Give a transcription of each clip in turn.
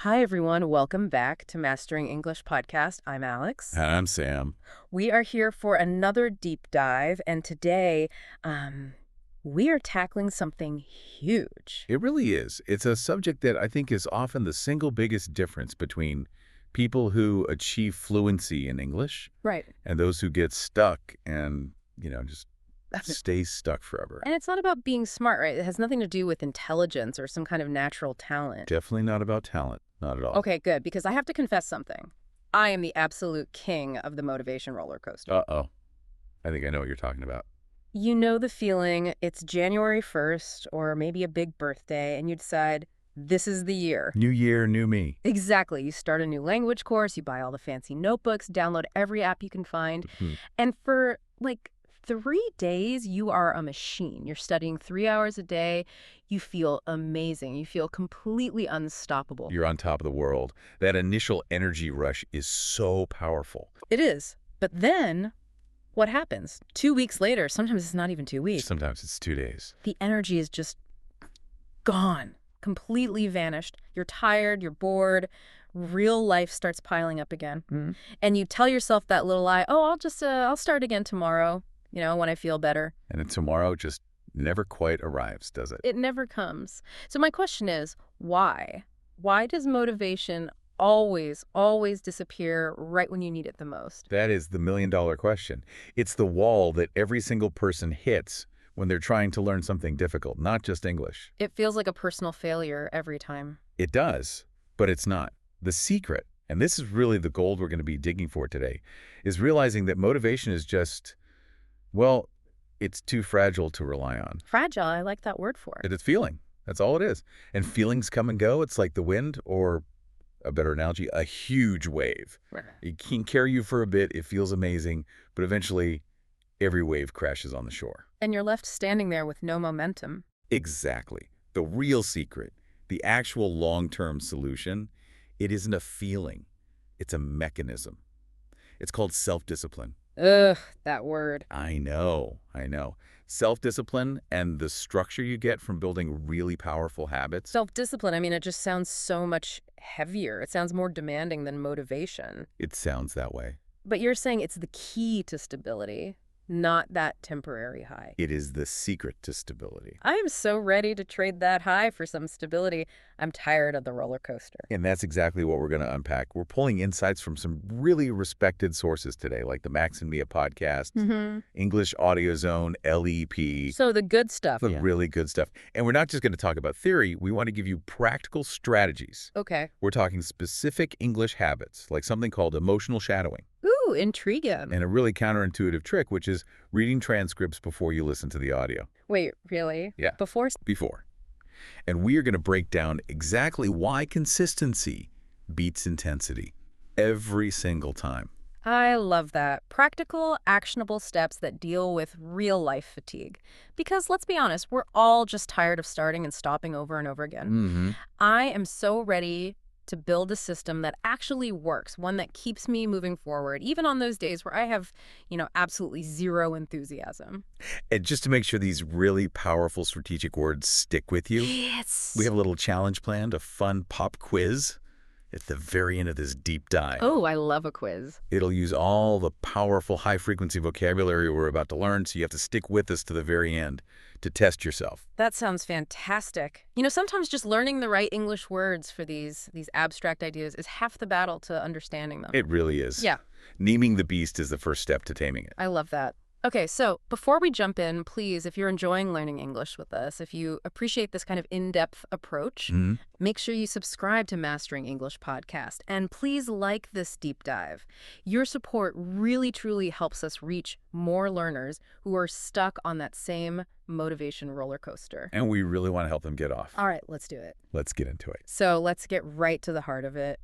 Hi, everyone. Welcome back to Mastering English podcast. I'm Alex. And I'm Sam. We are here for another deep dive, and today we are tackling something huge. It really is. It's a subject that I think is often the single biggest difference between people who achieve fluency in English Right. and those who get stuck and, just stay stuck forever. And it's not about being smart, right? It has nothing to do with intelligence or some kind of natural talent. Definitely not about talent. Not at all. Okay, good, because I have to confess something. I am the absolute king of the motivation roller coaster. Uh-oh. I think I know what you're talking about. You know the feeling, it's January 1st or maybe a big birthday, and you decide, this is the year. New year, new me. Exactly. You start a new language course, you buy all the fancy notebooks, download every app you can find, and for like 3 days, you are a machine. You're studying 3 hours a day. You feel amazing. You feel completely unstoppable. You're on top of the world. That initial energy rush is so powerful. It is. But then, what happens? 2 weeks later, sometimes it's not even 2 weeks. Sometimes it's 2 days. The energy is just gone, completely vanished. You're tired, you're bored, real life starts piling up again. And you tell yourself that little lie, oh, I'll start again tomorrow, when I feel better. And then tomorrow just never quite arrives, does it? It never comes. So my question is, why? Why does motivation always disappear right when you need it the most? That is the million-dollar question. It's the wall that every single person hits when they're trying to learn something difficult, not just English. It feels like a personal failure every time. It does, but it's not. The secret, and this is really the gold we're going to be digging for today, is realizing that motivation is just, well, it's too fragile to rely on. Fragile, I like that word for it. It's feeling. That's all it is. And feelings come and go. It's like the wind, or a better analogy, a huge wave. Right. It can carry you for a bit. It feels amazing, but eventually every wave crashes on the shore. And you're left standing there with no momentum. Exactly. The real secret, the actual long-term solution, it isn't a feeling. It's a mechanism. It's called self-discipline. Ugh, that word. I know. Self-discipline and the structure you get from building really powerful habits. Self-discipline, it just sounds so much heavier. It sounds more demanding than motivation. It sounds that way. But you're saying it's the key to stability, not that temporary high. It is the secret to stability. I am so ready to trade that high for some stability. I'm tired of the roller coaster. And that's exactly what we're going to unpack. We're pulling insights from some really respected sources today, like the Max and Mia podcast, English Audio Zone, LEP. So the good stuff. The really good stuff. And we're not just going to talk about theory. We want to give you practical strategies. Okay. We're talking specific English habits, like something called emotional shadowing. Ooh, intriguing. And a really counterintuitive trick, which is reading transcripts before you listen to the audio. Wait, really? Yeah. Before? And we are going to break down exactly why consistency beats intensity every single time. I love that. Practical, actionable steps that deal with real-life fatigue. Because let's be honest, we're all just tired of starting and stopping over and over again. I am so ready to build a system that actually works, one that keeps me moving forward, even on those days where I have, absolutely zero enthusiasm. And just to make sure these really powerful strategic words stick with you, Yes. we have a little challenge planned, a fun pop quiz at the very end of this deep dive. Oh, I love a quiz. It'll use all the powerful high-frequency vocabulary we're about to learn, so you have to stick with us to the very end to test yourself. That sounds fantastic. Sometimes just learning the right English words for these abstract ideas is half the battle to understanding them. It really is. Yeah. Naming the beast is the first step to taming it. I love that. Okay, so before we jump in, please, if you're enjoying learning English with us, if you appreciate this kind of in-depth approach, make sure you subscribe to Mastering English podcast. And please like this deep dive. Your support really, truly helps us reach more learners who are stuck on that same motivation roller coaster. And we really want to help them get off. All right, let's do it. Let's get into it. So let's get right to the heart of it.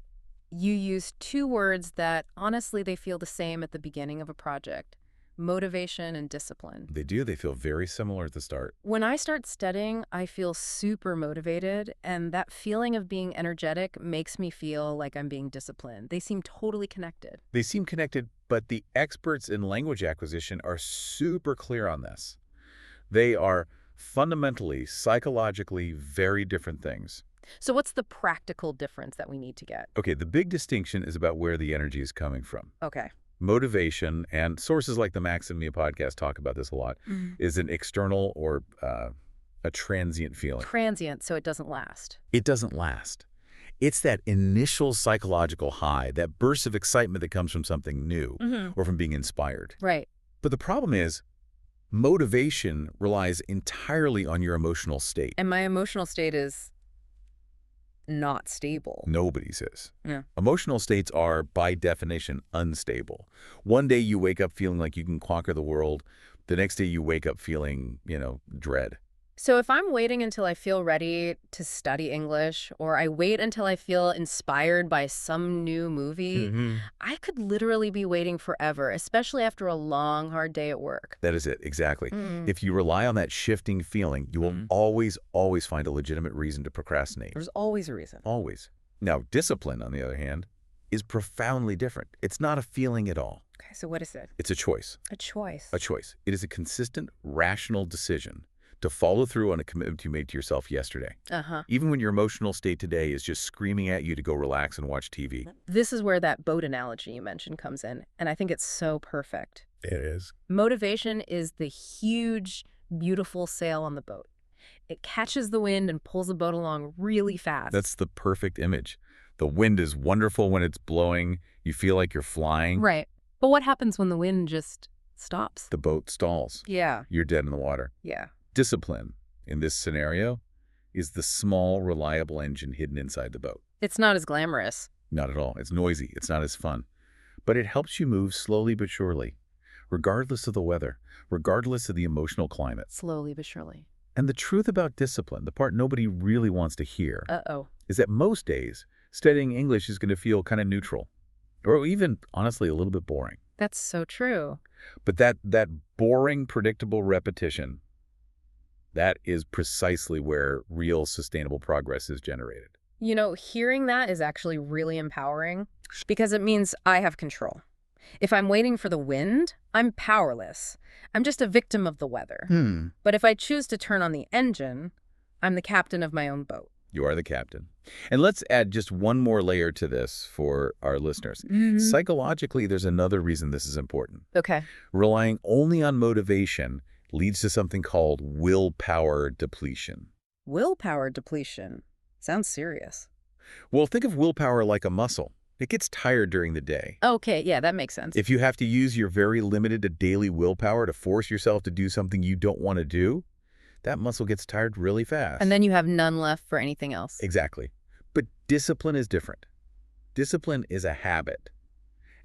You use 2 words that, honestly, they feel the same at the beginning of a project. Motivation and discipline. They do. They feel very similar at the start. When I start studying, I feel super motivated, and that feeling of being energetic makes me feel like I'm being disciplined. They seem totally connected. They seem connected, but the experts in language acquisition are super clear on this. They are fundamentally, psychologically very different things. So what's the practical difference that we need to get? Okay, the big distinction is about where the energy is coming from. Okay. Motivation, and sources like the Max and Mia podcast talk about this a lot, is an external or a transient feeling. Transient, so it doesn't last. It doesn't last. It's that initial psychological high, that burst of excitement that comes from something new or from being inspired. Right. But the problem is, motivation relies entirely on your emotional state. And my emotional state is not stable. Nobody's is. Yeah. Emotional states are, by definition, unstable. One day you wake up feeling like you can conquer the world. The next day you wake up feeling, dread. So if I'm waiting until I feel ready to study English, or I wait until I feel inspired by some new movie, I could literally be waiting forever, especially after a long, hard day at work. That is it, exactly. If you rely on that shifting feeling, you will always find a legitimate reason to procrastinate. There's always a reason. Always. Now, discipline, on the other hand, is profoundly different. It's not a feeling at all. Okay, so what is it? It's a choice. A choice. A choice. It is a consistent, rational decision to follow through on a commitment you made to yourself yesterday. Even when your emotional state today is just screaming at you to go relax and watch TV. This is where that boat analogy you mentioned comes in, and I think it's so perfect. It is. Motivation is the huge, beautiful sail on the boat. It catches the wind and pulls the boat along really fast. That's the perfect image. The wind is wonderful when it's blowing. You feel like you're flying. Right. But what happens when the wind just stops? The boat stalls. Yeah. You're dead in the water. Yeah. Discipline, in this scenario, is the small, reliable engine hidden inside the boat. It's not as glamorous. Not at all. It's noisy. It's not as fun. But it helps you move slowly but surely, regardless of the weather, regardless of the emotional climate. Slowly but surely. And the truth about discipline, the part nobody really wants to hear, is that most days, studying English is going to feel kind of neutral, or even, honestly, a little bit boring. That's so true. But that boring, predictable repetition, that is precisely where real sustainable progress is generated. Hearing that is actually really empowering because it means I have control. If I'm waiting for the wind, I'm powerless. I'm just a victim of the weather. But if I choose to turn on the engine, I'm the captain of my own boat. You are the captain. And let's add just one more layer to this for our listeners. Psychologically, there's another reason this is important. Okay. Relying only on motivation leads to something called willpower depletion. Willpower depletion? Sounds serious. Well, think of willpower like a muscle. It gets tired during the day. Okay, yeah, that makes sense. If you have to use your very limited daily willpower to force yourself to do something you don't want to do, that muscle gets tired really fast. And then you have none left for anything else. Exactly. But discipline is different. Discipline is a habit.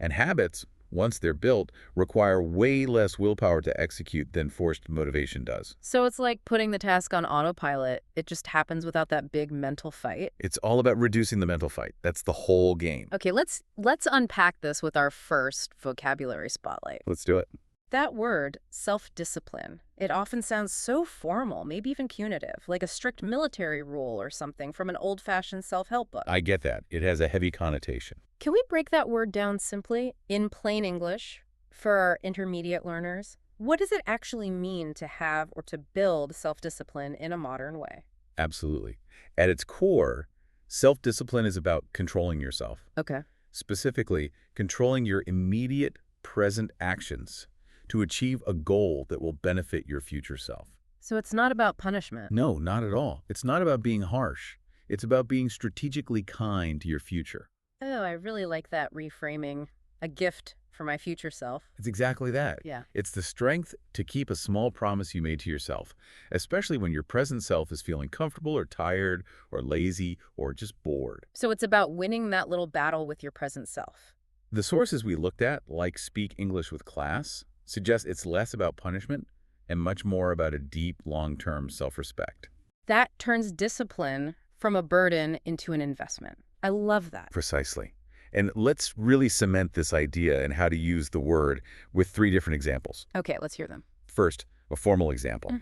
And habits, once they're built, require way less willpower to execute than forced motivation does. So it's like putting the task on autopilot. It just happens without that big mental fight. It's all about reducing the mental fight. That's the whole game. Okay, let's unpack this with our first vocabulary spotlight. Let's do it. That word, self-discipline, it often sounds so formal, maybe even punitive, like a strict military rule or something from an old-fashioned self-help book. I get that. It has a heavy connotation. Can we break that word down simply, in plain English, for our intermediate learners? What does it actually mean to have or to build self-discipline in a modern way? Absolutely. At its core, self-discipline is about controlling yourself. Okay. Specifically, controlling your immediate present actions to achieve a goal that will benefit your future self. So it's not about punishment. No, not at all. It's not about being harsh. It's about being strategically kind to your future. Oh, I really like that reframing. A gift for my future self. It's exactly that. Yeah. It's the strength to keep a small promise you made to yourself, especially when your present self is feeling comfortable or tired or lazy or just bored. So it's about winning that little battle with your present self. The sources we looked at, like Speak English with Class, suggest it's less about punishment and much more about a deep, long-term self-respect. That turns discipline from a burden into an investment. I love that. Precisely. And let's really cement this idea and how to use the word with 3 different examples. Okay, let's hear them. First, a formal example.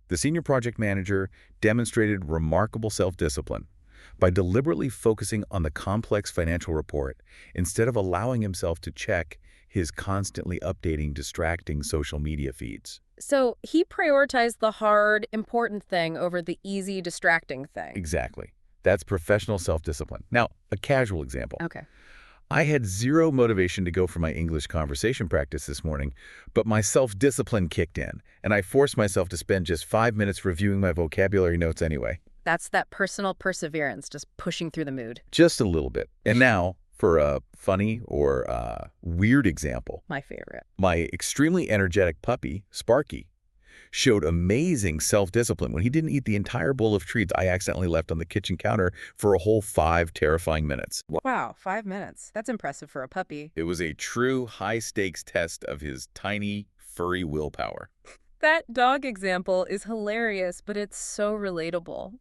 The senior project manager demonstrated remarkable self-discipline by deliberately focusing on the complex financial report instead of allowing himself to check his constantly updating, distracting social media feeds. So he prioritized the hard, important thing over the easy, distracting thing. Exactly. That's professional self-discipline. Now, a casual example. Okay. I had zero motivation to go for my English conversation practice this morning, but my self-discipline kicked in, and I forced myself to spend just 5 minutes reviewing my vocabulary notes anyway. That's that personal perseverance, just pushing through the mood. Just a little bit. And now, for a funny or weird example, My favorite. my extremely energetic puppy, Sparky, showed amazing self-discipline when he didn't eat the entire bowl of treats I accidentally left on the kitchen counter for a whole 5 terrifying minutes. Wow, 5 minutes. That's impressive for a puppy. It was a true high-stakes test of his tiny, furry willpower. That dog example is hilarious, but it's so relatable.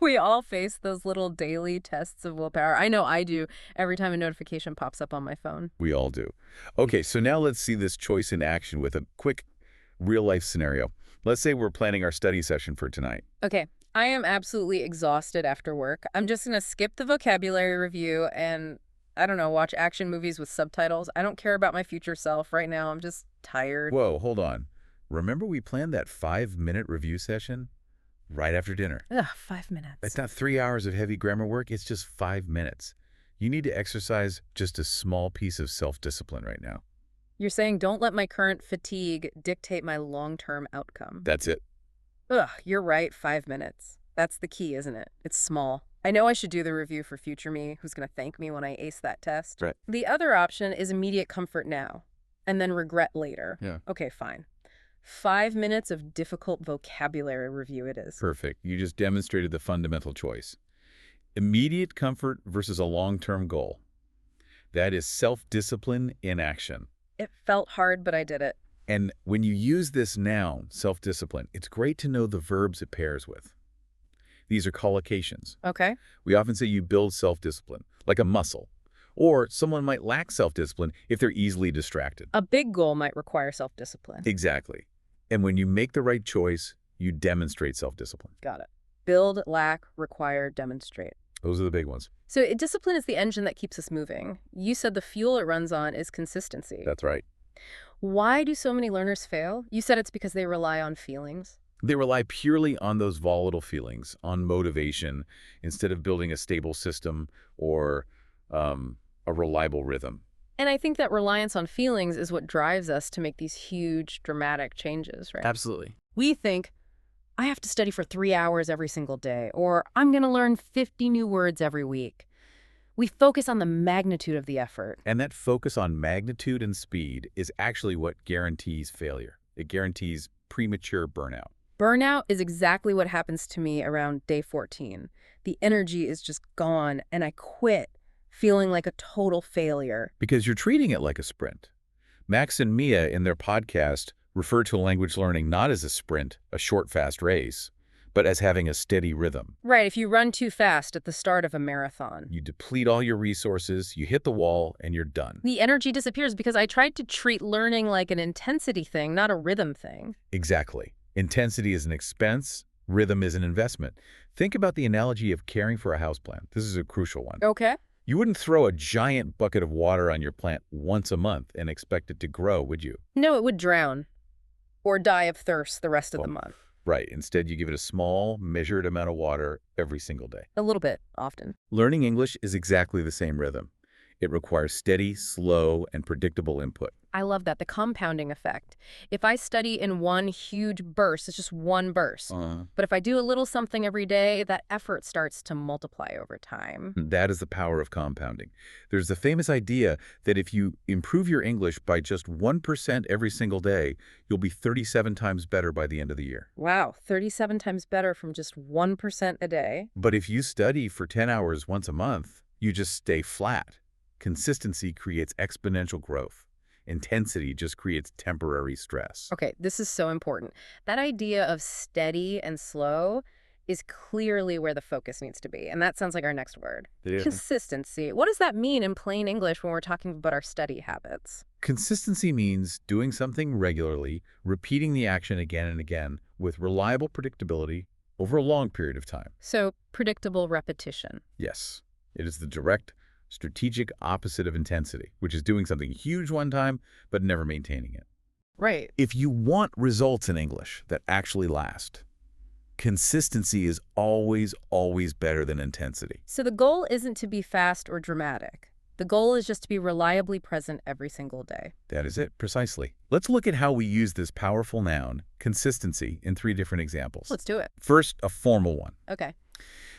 We all face those little daily tests of willpower. I know I do every time a notification pops up on my phone. We all do. Okay, so now let's see this choice in action with a quick real-life scenario. Let's say we're planning our study session for tonight. Okay, I am absolutely exhausted after work. I'm just going to skip the vocabulary review and, I don't know, watch action movies with subtitles. I don't care about my future self right now. I'm just tired. Whoa, hold on. Remember we planned that 5-minute review session right after dinner? Ugh, 5 minutes. That's not 3 hours of heavy grammar work. It's just 5 minutes. You need to exercise just a small piece of self-discipline right now. You're saying don't let my current fatigue dictate my long-term outcome. That's it. Ugh, you're right, 5 minutes. That's the key, isn't it? It's small. I know I should do the review for future me, who's going to thank me when I ace that test. Right. The other option is immediate comfort now, and then regret later. Yeah. Okay, fine. 5 minutes of difficult vocabulary review it is. Perfect. You just demonstrated the fundamental choice. Immediate comfort versus a long-term goal. That is self-discipline in action. It felt hard, but I did it. And when you use this noun, self-discipline, it's great to know the verbs it pairs with. These are collocations. Okay. We often say you build self-discipline, like a muscle. Or someone might lack self-discipline if they're easily distracted. A big goal might require self-discipline. Exactly. And when you make the right choice, you demonstrate self-discipline. Got it. Build, lack, require, demonstrate. Those are the big ones. So discipline is the engine that keeps us moving. You said the fuel it runs on is consistency. That's right. Why do so many learners fail? You said it's because they rely on feelings. They rely purely on those volatile feelings, on motivation, instead of building a stable system or a reliable rhythm. And I think that reliance on feelings is what drives us to make these huge, dramatic changes, right? Absolutely. We think, I have to study for 3 hours every single day, or I'm going to learn 50 new words every week. We focus on the magnitude of the effort. And that focus on magnitude and speed is actually what guarantees failure. It guarantees premature burnout. Burnout is exactly what happens to me around day 14. The energy is just gone, and I quit, feeling like a total failure. Because you're treating it like a sprint. Max and Mia, in their podcast, refer to language learning not as a sprint, a short, fast race, but as having a steady rhythm. Right, if you run too fast at the start of a marathon. You deplete all your resources, you hit the wall, and you're done. The energy disappears because I tried to treat learning like an intensity thing, not a rhythm thing. Exactly. Intensity is an expense, rhythm is an investment. Think about the analogy of caring for a houseplant. This is a crucial one. Okay. You wouldn't throw a giant bucket of water on your plant once a month and expect it to grow, would you? No, it would drown. Or die of thirst the rest of the month. Right. Instead, you give it a small, measured amount of water every single day. A little bit, often. Learning English is exactly the same rhythm. It requires steady, slow, and predictable input. I love that, the compounding effect. If I study in one huge burst, it's just one burst. But if I do a little something every day, that effort starts to multiply over time. That is the power of compounding. There's the famous idea that if you improve your English by just 1% every single day, you'll be 37 times better by the end of the year. Wow, 37 times better from just 1% a day. But if you study for 10 hours once a month, you just stay flat. Consistency creates exponential growth. Intensity just creates temporary stress. Okay, this is so important. That idea of steady and slow is clearly where the focus needs to be. And that sounds like our next word. Consistency. What does that mean in plain English when we're talking about our study habits? Consistency means doing something regularly, repeating the action again and again with reliable predictability over a long period of time. So, predictable repetition. Yes. It is the direct, strategic opposite of intensity, which is doing something huge one time, but never maintaining it. Right. If you want results in English that actually last, Consistency is always, always better than intensity. So the goal isn't to be fast or dramatic. The goal is just to be reliably present every single day. That is it, precisely. Let's look at how we use this powerful noun, consistency, in 3 different examples. Let's do it. First, a formal one. Okay.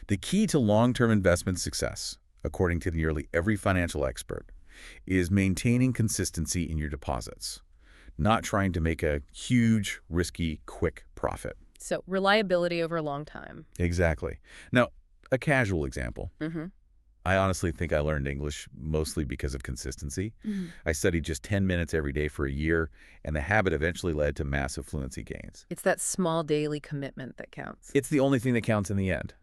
The key to long-term investment success, according to nearly every financial expert, is maintaining consistency in your deposits, not trying to make a huge, risky, quick profit. So reliability over a long time. Exactly. Now, a casual example. Mm-hmm. I honestly think I learned English mostly because of consistency. I studied just 10 minutes every day for a year, and the habit eventually led to massive fluency gains. It's that small daily commitment that counts. It's the only thing that counts in the end.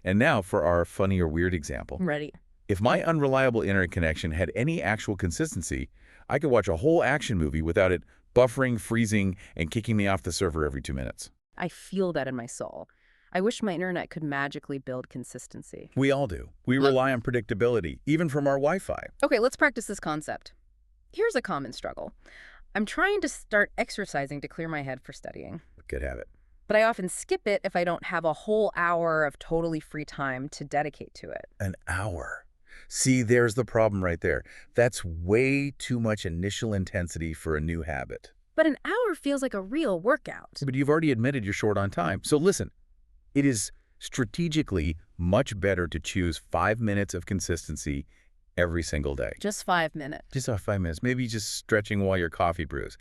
And now for our funny or weird example. Ready. If my unreliable internet connection had any actual consistency, I could watch a whole action movie without it buffering, freezing, and kicking me off the server every 2 minutes. I feel that in my soul. I wish my internet could magically build consistency. We all do. We rely on predictability, even from our Wi-Fi. Okay, let's practice this concept. Here's a common struggle. I'm trying to start exercising to clear my head for studying. Good habit. But I often skip it if I don't have a whole hour of totally free time to dedicate to it. An hour. See, there's the problem right there. That's way too much initial intensity for a new habit. But an hour feels like a real workout. But you've already admitted you're short on time. So listen, it is strategically much better to choose 5 minutes of consistency every single day. Just 5 minutes. Just 5 minutes, maybe just stretching while your coffee brews.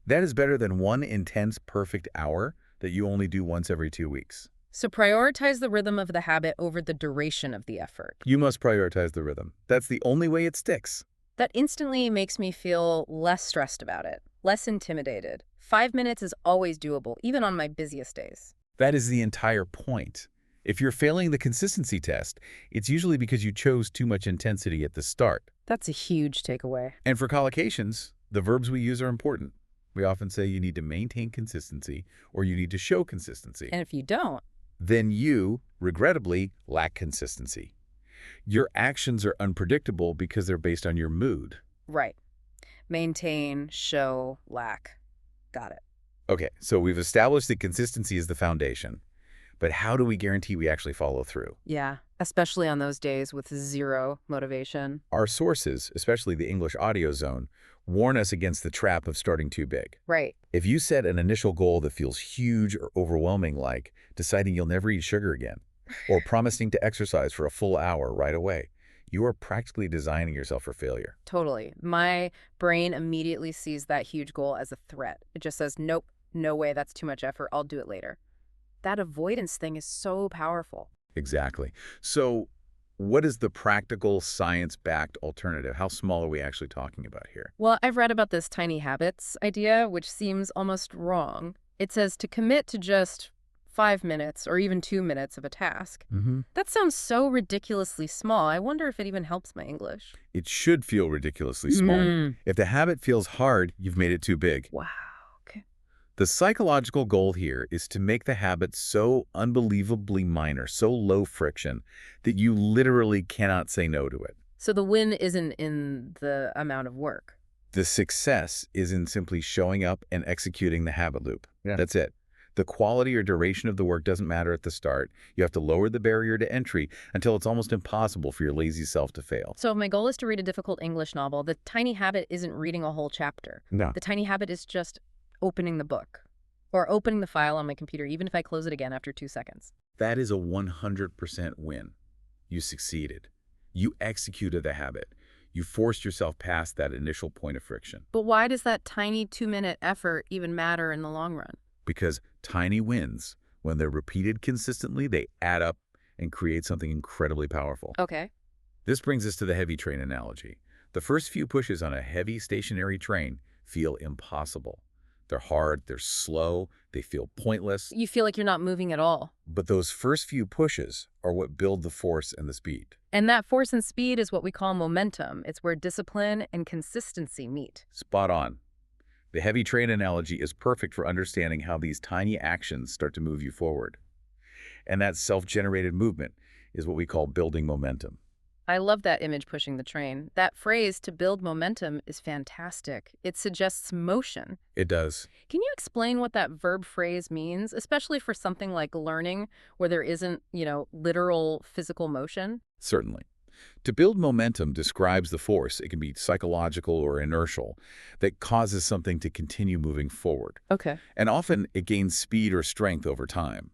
That is better than one intense, perfect hour that you only do once every 2 weeks. So prioritize the rhythm of the habit over the duration of the effort. You must prioritize the rhythm. That's the only way it sticks. That instantly makes me feel less stressed about it, less intimidated. 5 minutes is always doable, even on my busiest days. That is the entire point. If you're failing the consistency test, it's usually because you chose too much intensity at the start. That's a huge takeaway. And for collocations, the verbs we use are important. We often say you need to maintain consistency or you need to show consistency. And if you don't, then you, regrettably, lack consistency. Your actions are unpredictable because they're based on your mood. right. Maintain, show, lack. Got it. Okay, so we've established that consistency is the foundation. But how do we guarantee we actually follow through? Yeah, especially on those days with zero motivation. Our sources, especially the English Audio Zone, warn us against the trap of starting too big. Right. If you set an initial goal that feels huge or overwhelming, like deciding you'll never eat sugar again, or promising to exercise for a full hour right away, you are practically designing yourself for failure. Totally. My brain immediately sees that huge goal as a threat. It just says, nope, no way, that's too much effort, I'll do it later. That avoidance thing is so powerful. Exactly. So what is the practical, science-backed alternative? How small are we actually talking about here? Well, I've read about this tiny habits idea, which seems almost wrong. It says to commit to just 5 minutes or even 2 minutes of a task. That sounds so ridiculously small. I wonder if it even helps my English. It should feel ridiculously small. If the habit feels hard, you've made it too big. Wow. Okay. The psychological goal here is to make the habit so unbelievably minor, so low friction, that you literally cannot say no to it. So the win isn't in the amount of work. The success is in simply showing up and executing the habit loop. Yeah. That's it. The quality or duration of the work doesn't matter at the start. You have to lower the barrier to entry until it's almost impossible for your lazy self to fail. So if my goal is to read a difficult English novel, the tiny habit isn't reading a whole chapter. No. The tiny habit is just opening the book or opening the file on my computer, even if I close it again after 2 seconds. That is a 100% win. You succeeded. You executed the habit. You forced yourself past that initial point of friction. But why does that tiny 2-minute effort even matter in the long run? Because tiny wins, when they're repeated consistently, they add up and create something incredibly powerful. Okay. This brings us to the heavy train analogy. The first few pushes on a heavy stationary train feel impossible. They're hard, they're slow, they feel pointless. You feel like you're not moving at all. But those first few pushes are what build the force and the speed. And that force and speed is what we call momentum. It's where discipline and consistency meet. Spot on. The heavy train analogy is perfect for understanding how these tiny actions start to move you forward. And that self-generated movement is what we call building momentum. I love that image, pushing the train. That phrase, to build momentum, is fantastic. It suggests motion. It does. Can you explain what that verb phrase means, especially for something like learning where there isn't, literal physical motion? Certainly. To build momentum describes the force, it can be psychological or inertial, that causes something to continue moving forward. Okay. And often it gains speed or strength over time.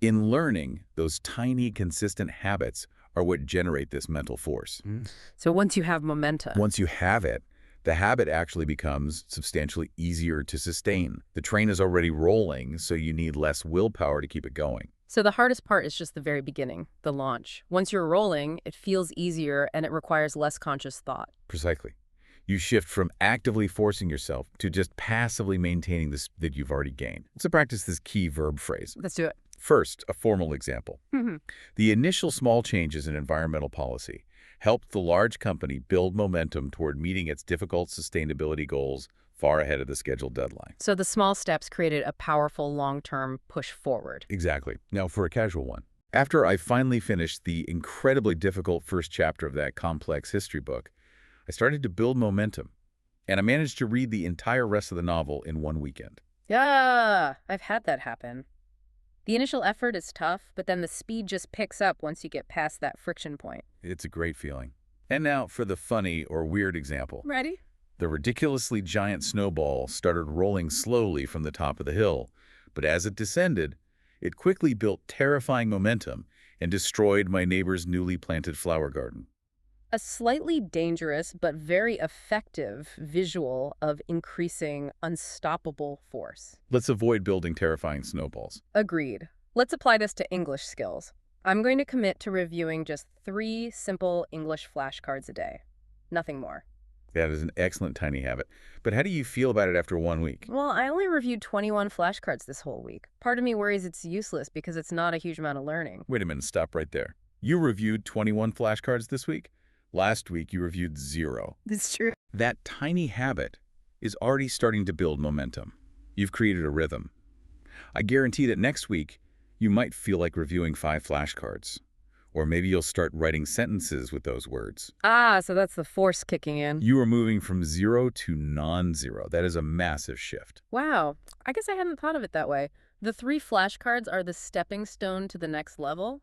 In learning, those tiny, consistent habits are what generate this mental force. So once you have momentum. Once you have it, the habit actually becomes substantially easier to sustain. The train is already rolling, so you need less willpower to keep it going. So the hardest part is just the very beginning, the launch. Once you're rolling, it feels easier and it requires less conscious thought. Precisely. You shift from actively forcing yourself to just passively maintaining this that you've already gained. Let's practice this key verb phrase. Let's do it. First, a formal example. The initial small changes in environmental policy helped the large company build momentum toward meeting its difficult sustainability goals far ahead of the scheduled deadline. So the small steps created a powerful long-term push forward. Exactly. Now for a casual one. After I finally finished the incredibly difficult first chapter of that complex history book, I started to build momentum, and I managed to read the entire rest of the novel in one weekend. Yeah, I've had that happen. The initial effort is tough, but then the speed just picks up once you get past that friction point. It's a great feeling. And now for the funny or weird example. Ready? The ridiculously giant snowball started rolling slowly from the top of the hill, but as it descended, it quickly built terrifying momentum and destroyed my neighbor's newly planted flower garden. A slightly dangerous but very effective visual of increasing unstoppable force. Let's avoid building terrifying snowballs. Agreed. Let's apply this to English skills. I'm going to commit to reviewing just 3 simple English flashcards a day. Nothing more. That is an excellent tiny habit. But how do you feel about it after 1 week? Well, I only reviewed 21 flashcards this whole week. Part of me worries it's useless because it's not a huge amount of learning. Wait a minute, stop right there. You reviewed 21 flashcards this week? Last week, you reviewed 0. That's true. That tiny habit is already starting to build momentum. You've created a rhythm. I guarantee that next week, you might feel like reviewing 5 flashcards. Or maybe you'll start writing sentences with those words. Ah, so that's the force kicking in. You are moving from 0 to non-zero. That is a massive shift. Wow. I guess I hadn't thought of it that way. The 3 flashcards are the stepping stone to the next level.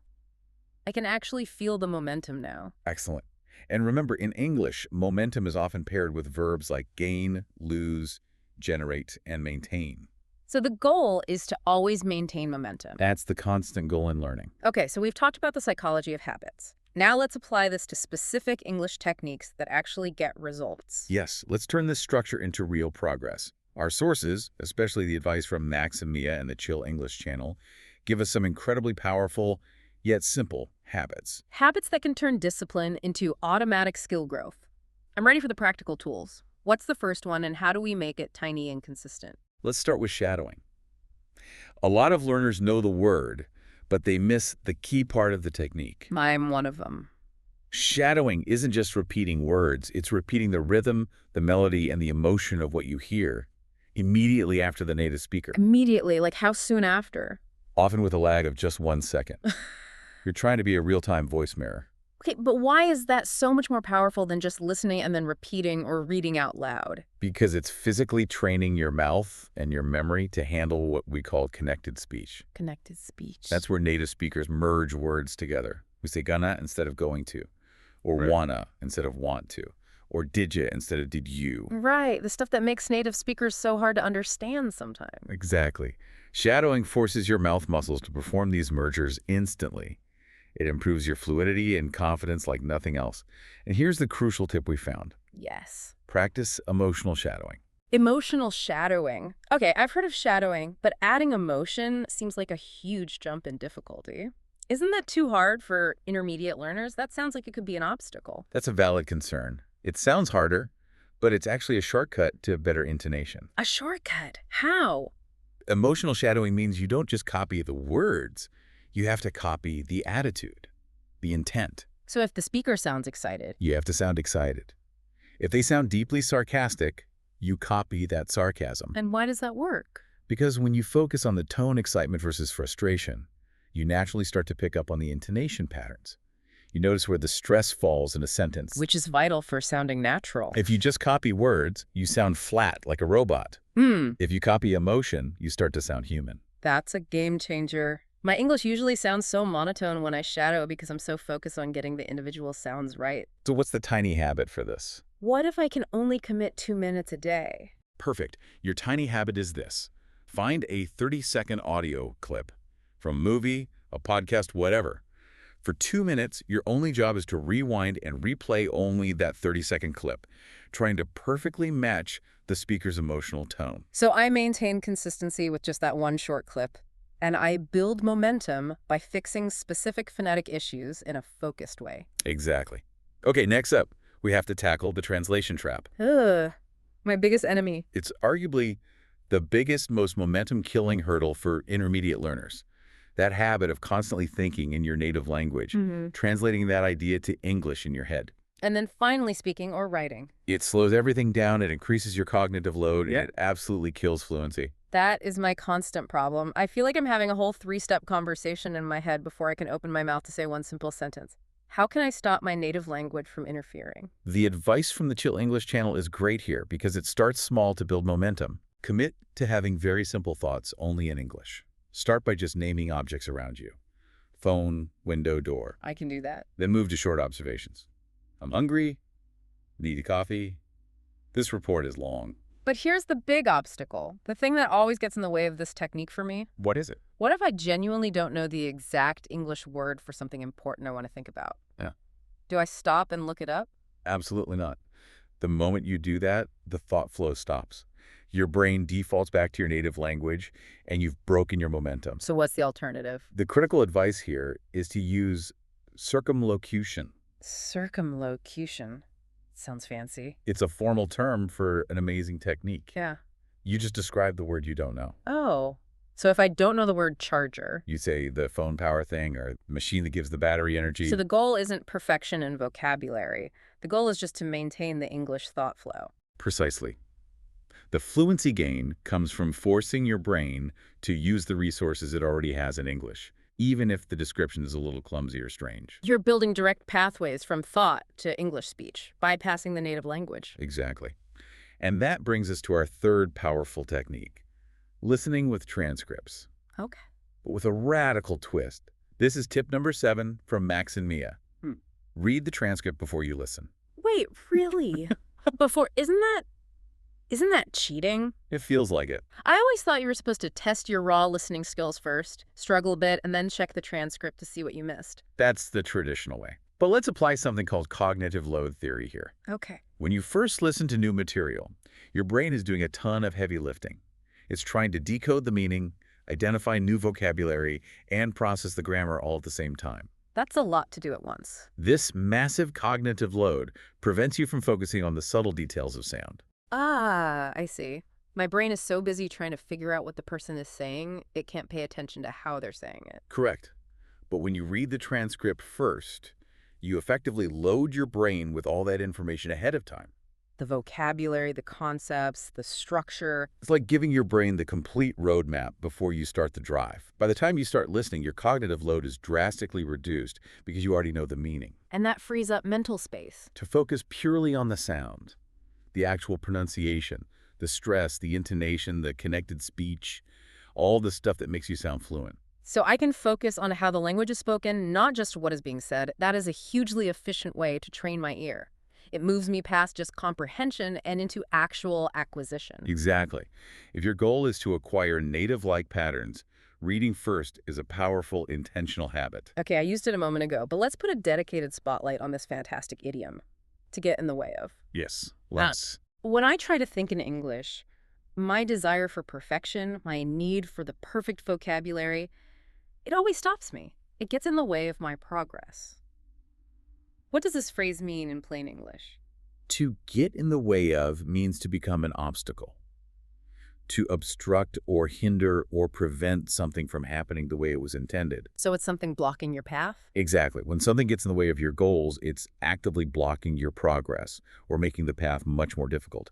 I can actually feel the momentum now. Excellent. And remember, in English, momentum is often paired with verbs like gain, lose, generate, and maintain. So the goal is to always maintain momentum. That's the constant goal in learning. Okay, so we've talked about the psychology of habits. Now let's apply this to specific English techniques that actually get results. Yes, let's turn this structure into real progress. Our sources, especially the advice from Max and Mia and the Chill English channel, give us some incredibly powerful, yet simple, habits. Habits that can turn discipline into automatic skill growth. I'm ready for the practical tools. What's the first one, and how do we make it tiny and consistent? Let's start with shadowing. A lot of learners know the word, but they miss the key part of the technique. I'm one of them. Shadowing isn't just repeating words, it's repeating the rhythm, the melody, and the emotion of what you hear immediately after the native speaker. Immediately, like how soon after? Often with a lag of just 1 second. You're trying to be a real-time voice mirror. Okay, but why is that so much more powerful than just listening and then repeating or reading out loud? Because it's physically training your mouth and your memory to handle what we call connected speech. Connected speech. That's where native speakers merge words together. We say gonna instead of going to, or Right. wanna instead of want to, or did ya instead of did you. Right, the stuff that makes native speakers so hard to understand sometimes. Exactly. Shadowing forces your mouth muscles to perform these mergers instantly. It improves your fluidity and confidence like nothing else. And here's the crucial tip we found. Yes. Practice emotional shadowing. Emotional shadowing. Okay, I've heard of shadowing, but adding emotion seems like a huge jump in difficulty. Isn't that too hard for intermediate learners? That sounds like it could be an obstacle. That's a valid concern. It sounds harder, but it's actually a shortcut to better intonation. A shortcut? How? Emotional shadowing means you don't just copy the words. You have to copy the attitude, the intent. So if the speaker sounds excited. You have to sound excited. If they sound deeply sarcastic, you copy that sarcasm. And why does that work? Because when you focus on the tone excitement versus frustration, you naturally start to pick up on the intonation patterns. You notice where the stress falls in a sentence. Which is vital for sounding natural. If you just copy words, you sound flat like a robot. If you copy emotion, you start to sound human. That's a game changer. My English usually sounds so monotone when I shadow because I'm so focused on getting the individual sounds right. So what's the tiny habit for this? What if I can only commit 2 minutes a day? Perfect. Your tiny habit is this. Find a 30-second audio clip from a movie, a podcast, whatever. For 2 minutes, your only job is to rewind and replay only that 30-second clip, trying to perfectly match the speaker's emotional tone. So I maintain consistency with just that one short clip, and I build momentum by fixing specific phonetic issues in a focused way. Exactly. Okay, next up, we have to tackle the translation trap. Ugh, my biggest enemy. It's arguably the biggest, most momentum-killing hurdle for intermediate learners. That habit of constantly thinking in your native language, translating that idea to English in your head. And then finally speaking or writing. It slows everything down, it increases your cognitive load, and it absolutely kills fluency. That is my constant problem. I feel like I'm having a whole 3-step conversation in my head before I can open my mouth to say one simple sentence. How can I stop my native language from interfering? The advice from the Chill English channel is great here because it starts small to build momentum. Commit to having very simple thoughts only in English. Start by just naming objects around you. Phone, window, door. I can do that. Then move to short observations. I'm hungry. Need a coffee. This report is long. But here's the big obstacle, the thing that always gets in the way of this technique for me. What is it? What if I genuinely don't know the exact English word for something important I want to think about? Yeah. Do I stop and look it up? Absolutely not. The moment you do that, the thought flow stops. Your brain defaults back to your native language, and you've broken your momentum. So what's the alternative? The critical advice here is to use circumlocution. Circumlocution. Sounds fancy. It's a formal term for an amazing technique. Yeah. You just describe the word you don't know. Oh. So if I don't know the word charger. You say the phone power thing or the machine that gives the battery energy. So the goal isn't perfection in vocabulary. The goal is just to maintain the English thought flow. Precisely. The fluency gain comes from forcing your brain to use the resources it already has in English, even if the description is a little clumsy or strange. You're building direct pathways from thought to English speech, bypassing the native language. Exactly. And that brings us to our third powerful technique, listening with transcripts. Okay. But with a radical twist. This is tip number 7 from Max and Mia. Read the transcript before you listen. Wait, really? Isn't that cheating? It feels like it. I always thought you were supposed to test your raw listening skills first, struggle a bit, and then check the transcript to see what you missed. That's the traditional way. But let's apply something called cognitive load theory here. Okay. When you first listen to new material, your brain is doing a ton of heavy lifting. It's trying to decode the meaning, identify new vocabulary, and process the grammar all at the same time. That's a lot to do at once. This massive cognitive load prevents you from focusing on the subtle details of sound. Ah, I see. My brain is so busy trying to figure out what the person is saying, it can't pay attention to how they're saying it. Correct. But when you read the transcript first, you effectively load your brain with all that information ahead of time. The vocabulary, the concepts, the structure. It's like giving your brain the complete roadmap before you start the drive. By the time you start listening, your cognitive load is drastically reduced because you already know the meaning. And that frees up mental space. To focus purely on the sound, the actual pronunciation, the stress, the intonation, the connected speech, all the stuff that makes you sound fluent. So I can focus on how the language is spoken, not just what is being said. That is a hugely efficient way to train my ear. It moves me past just comprehension and into actual acquisition. Exactly. If your goal is to acquire native-like patterns, reading first is a powerful, intentional habit. Okay, I used it a moment ago, but let's put a dedicated spotlight on this fantastic idiom to get in the way of. Yes, let's. When I try to think in English, my desire for perfection, my need for the perfect vocabulary, it always stops me. It gets in the way of my progress. What does this phrase mean in plain English? To get in the way of means to become an obstacle. To obstruct or hinder or prevent something from happening the way it was intended. So it's something blocking your path? Exactly. When something gets in the way of your goals, it's actively blocking your progress or making the path much more difficult.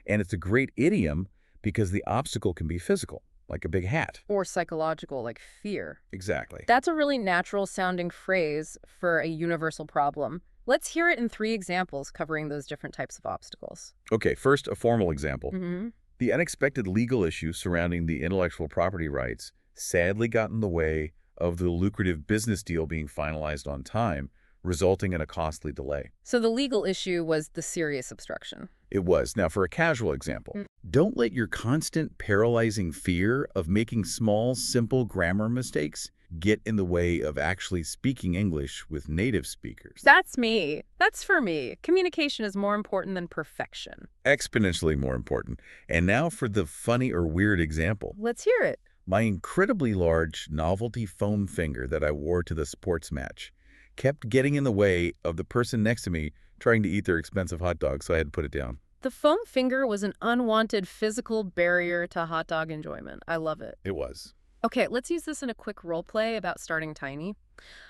And it's a great idiom because the obstacle can be physical, like a big hat. Or psychological, like fear. Exactly. That's a really natural-sounding phrase for a universal problem. Let's hear it in 3 examples covering those different types of obstacles. Okay, first, a formal example. Mm-hmm. The unexpected legal issue surrounding the intellectual property rights sadly got in the way of the lucrative business deal being finalized on time, resulting in a costly delay. So the legal issue was the serious obstruction. It was. Now, for a casual example, don't let your constant paralyzing fear of making small, simple grammar mistakes get in the way of actually speaking English with native speakers. That's me. That's for me. Communication is more important than perfection. Exponentially more important. And now for the funny or weird example. Let's hear it. My incredibly large novelty foam finger that I wore to the sports match kept getting in the way of the person next to me trying to eat their expensive hot dog, so I had to put it down. The foam finger was an unwanted physical barrier to hot dog enjoyment. I love it. It was. Okay, let's use this in a quick role play about starting tiny.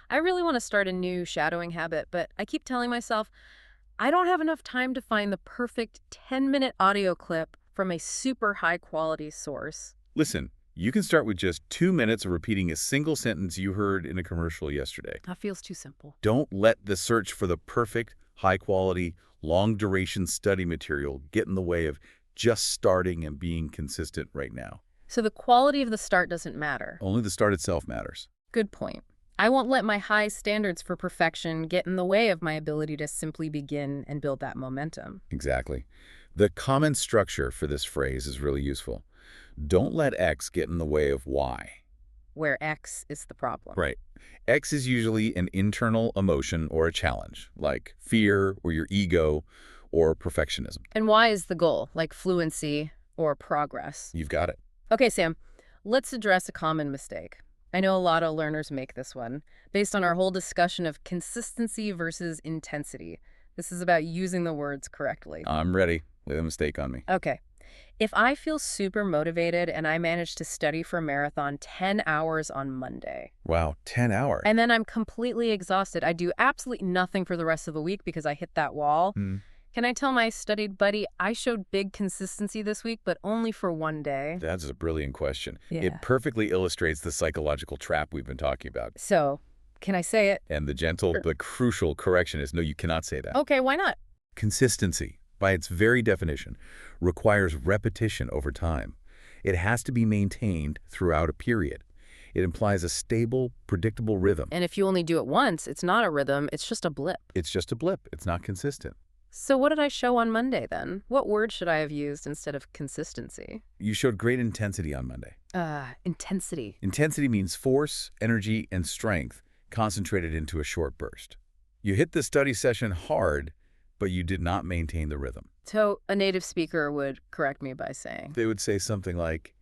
I really want to start a new shadowing habit, but I keep telling myself I don't have enough time to find the perfect 10-minute audio clip from a super high-quality source. Listen, you can start with just 2 minutes of repeating a single sentence you heard in a commercial yesterday. That feels too simple. Don't let the search for the perfect, high-quality, long-duration study material get in the way of just starting and being consistent right now. So the quality of the start doesn't matter. Only the start itself matters. Good point. I won't let my high standards for perfection get in the way of my ability to simply begin and build that momentum. Exactly. The common structure for this phrase is really useful. Don't let X get in the way of Y. Where X is the problem. Right. X is usually an internal emotion or a challenge, like fear or your ego or perfectionism. And Y is the goal, like fluency or progress. You've got it. Okay, Sam, let's address a common mistake. I know a lot of learners make this one, based on our whole discussion of consistency versus intensity. This is about using the words correctly. I'm ready. Lay the mistake on me. Okay. If I feel super motivated and I manage to study for a marathon 10 hours on Monday. Wow, 10 hours. And then I'm completely exhausted. I do absolutely nothing for the rest of the week because I hit that wall. Can I tell my studied buddy I showed big consistency this week, but only for one day? That's a brilliant question. Yeah. It perfectly illustrates the psychological trap we've been talking about. So, can I say it? And the gentle but crucial correction is no, you cannot say that. Okay, why not? Consistency, by its very definition, requires repetition over time. It has to be maintained throughout a period. It implies a stable, predictable rhythm. And if you only do it once, it's not a rhythm, it's just a blip. It's just a blip. It's not consistent. So what did I show on Monday then? What word should I have used instead of consistency? You showed great intensity on Monday. Intensity. Intensity means force, energy, and strength concentrated into a short burst. You hit the study session hard, but you did not maintain the rhythm. So a native speaker would correct me by saying, They would say something like,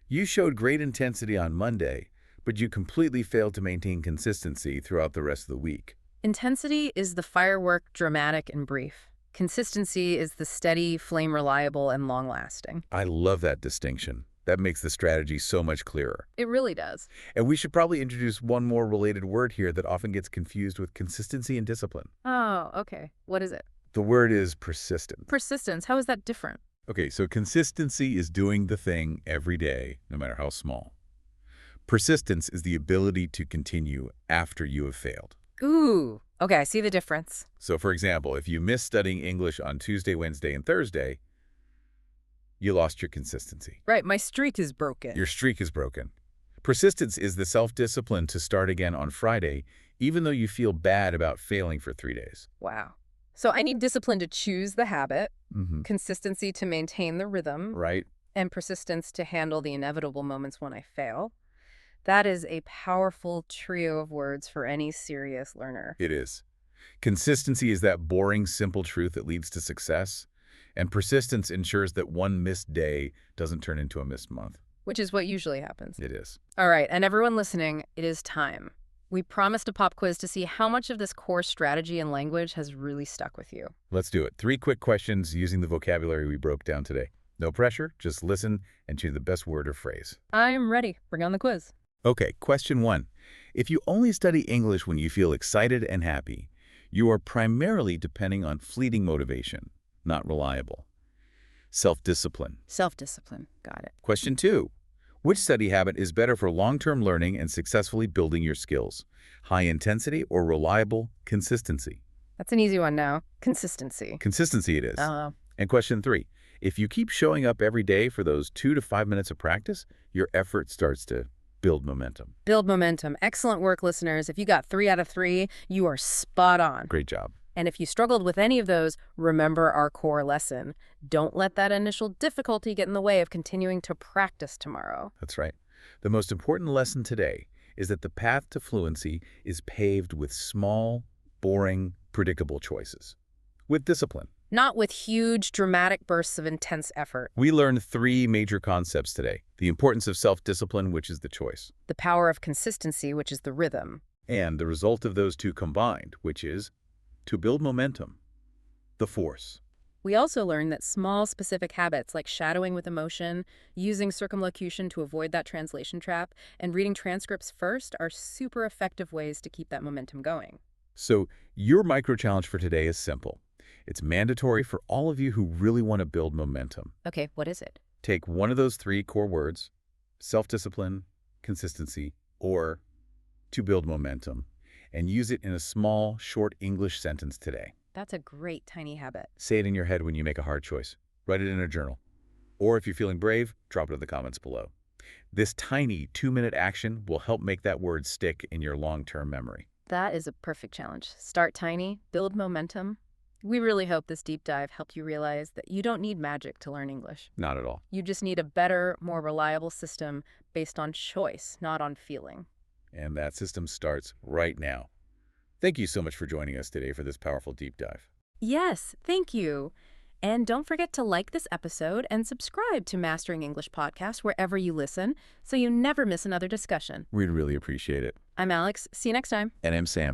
you showed great intensity on Monday, but you completely failed to maintain consistency throughout the rest of the week. intensity is the firework, dramatic, and brief. Consistency is the steady, flame-reliable, and long-lasting. I love that distinction. That makes the strategy so much clearer. It really does. And we should probably introduce one more related word here that often gets confused with consistency and discipline. Oh, okay. What is it? The word is persistent. Persistence. How is that different? Okay, so consistency is doing the thing every day, no matter how small. Persistence is the ability to continue after you have failed. Ooh. Okay, I see the difference. So, for example, if you miss studying English on Tuesday, Wednesday, and Thursday, you lost your consistency. Right, my streak is broken. Your streak is broken. Persistence is the self-discipline to start again on Friday, even though you feel bad about failing for 3 days. Wow. So I need discipline to choose the habit, Mm-hmm. consistency to maintain the rhythm, Right? and persistence to handle the inevitable moments when I fail. That is a powerful trio of words for any serious learner. It is. Consistency is that boring, simple truth that leads to success, and persistence ensures that one missed day doesn't turn into a missed month. Which is what usually happens. It is. All right, and everyone listening, it is time. We promised a pop quiz to see how much of this core strategy and language has really stuck with you. Let's do it. 3 quick questions using the vocabulary we broke down today. No pressure, just listen and choose the best word or phrase. I'm ready. Bring on the quiz. Okay, question 1. If you only study English when you feel excited and happy, you are primarily depending on fleeting motivation, not reliable. Self-discipline. Self-discipline. Got it. Question 2. Which study habit is better for long-term learning and successfully building your skills? High intensity or reliable consistency? That's an easy one now. Consistency. Consistency it is. Oh. And question 3, if you keep showing up every day for those 2 to 5 minutes of practice, your effort starts to build momentum. Build momentum. Excellent work, listeners. If you got 3 out of 3, you are spot on. Great job. And if you struggled with any of those, remember our core lesson. Don't let that initial difficulty get in the way of continuing to practice tomorrow. That's right. The most important lesson today is that the path to fluency is paved with small, boring, predictable choices. With discipline. Not with huge, dramatic bursts of intense effort. We learned 3 major concepts today. The importance of self-discipline, which is the choice. The power of consistency, which is the rhythm. And the result of those 2 combined, which is to build momentum, the force. We also learned that small, specific habits like shadowing with emotion, using circumlocution to avoid that translation trap, and reading transcripts first are super effective ways to keep that momentum going. So your micro-challenge for today is simple. It's mandatory for all of you who really want to build momentum. Okay, what is it? Take one of those 3 core words, self-discipline, consistency, or to build momentum, and use it in a small, short English sentence today. That's a great tiny habit. Say it in your head when you make a hard choice. Write it in a journal. Or if you're feeling brave, drop it in the comments below. This tiny 2-minute action will help make that word stick in your long-term memory. That is a perfect challenge. Start tiny, build momentum. We really hope this deep dive helped you realize that you don't need magic to learn English. Not at all. You just need a better, more reliable system based on choice, not on feeling. And that system starts right now. Thank you so much for joining us today for this powerful deep dive. Yes, thank you. And don't forget to like this episode and subscribe to Mastering English Podcast wherever you listen so you never miss another discussion. We'd really appreciate it. I'm Alex. See you next time. And I'm Sam.